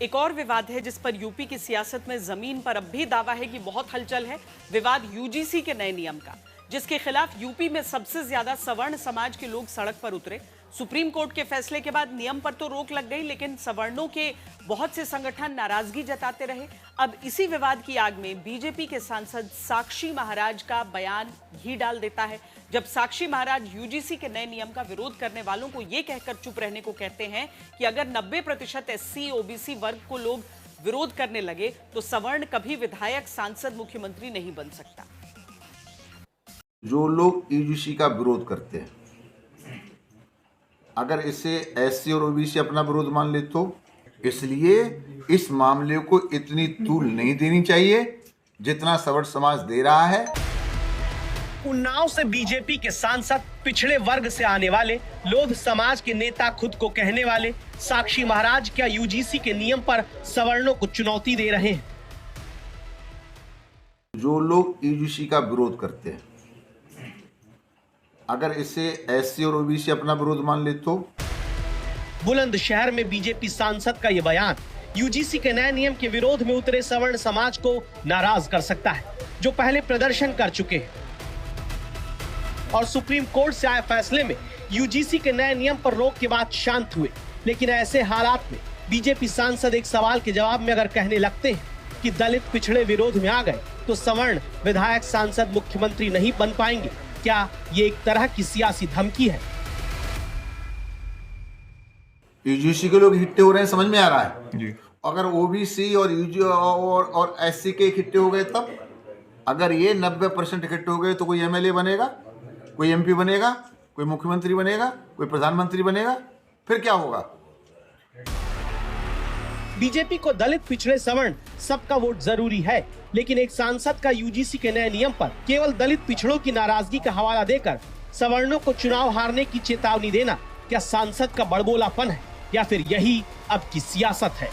एक और विवाद है जिस पर यूपी की सियासत में जमीन पर अब भी दावा है कि बहुत हलचल है। विवाद यूजीसी के नए नियम का, जिसके खिलाफ यूपी में सबसे ज्यादा सवर्ण समाज के लोग सड़क पर उतरे। सुप्रीम कोर्ट के फैसले के बाद नियम पर तो रोक लग गई, लेकिन सवर्णों के बहुत से संगठन नाराजगी जताते रहे। अब इसी विवाद की आग में बीजेपी के सांसद साक्षी महाराज का बयान घी डाल देता है। जब साक्षी महाराज यूजीसी के नए नियम का विरोध करने वालों को यह कहकर चुप रहने को कहते हैं कि अगर 90% एससी ओबीसी वर्ग को लोग विरोध करने लगे तो सवर्ण कभी विधायक, सांसद, मुख्यमंत्री नहीं बन सकता। जो लोग यूजीसी का विरोध करते हैं, अगर इसे एससी और ओबीसी अपना विरोध मान ले तो इसलिए इस मामले को इतनी तूल नहीं देनी चाहिए जितना सवर्ण समाज दे रहा है। उन्नाव से बीजेपी के सांसद, पिछड़े वर्ग से आने वाले, लोध समाज के नेता, खुद को कहने वाले साक्षी महाराज क्या यूजीसी के नियम पर सवर्णों को चुनौती दे रहे हैं? जो लोग यूजीसी का विरोध करते हैं, अगर इसे एससी और ओबीसी अपना विरोध मान ले तो बुलंदशहर में बीजेपी सांसद का यह बयान यूजीसी के नए नियम के विरोध में उतरे सवर्ण समाज को नाराज कर सकता है, जो पहले प्रदर्शन कर चुके हैं। और सुप्रीम कोर्ट से आए फैसले में यूजीसी के नए नियम पर रोक के बाद शांत हुए। लेकिन ऐसे हालात में बीजेपी सांसद एक सवाल के जवाब में अगर कहने लगते हैं कि दलित पिछड़े विरोध में आ गए तो सवर्ण विधायक, सांसद, मुख्यमंत्री नहीं बन पाएंगे, क्या ये एक तरह की सियासी धमकी है? यूजीसी के लोग इकट्ठे हो रहे हैं, समझ में आ रहा है जी। अगर ओबीसी और यूजी और एससी के इकट्ठे हो गए, तब अगर ये 90% इकट्ठे हो गए तो कोई एमएलए बनेगा, कोई एमपी बनेगा, कोई मुख्यमंत्री बनेगा, कोई प्रधानमंत्री बनेगा, फिर क्या होगा? बीजेपी को दलित, पिछड़े, सवर्ण सबका वोट जरूरी है, लेकिन एक सांसद का यूजीसी के नए नियम पर केवल दलित पिछड़ों की नाराजगी का हवाला देकर सवर्णों को चुनाव हारने की चेतावनी देना क्या सांसद का बड़बोलापन है या फिर यही अब की सियासत है?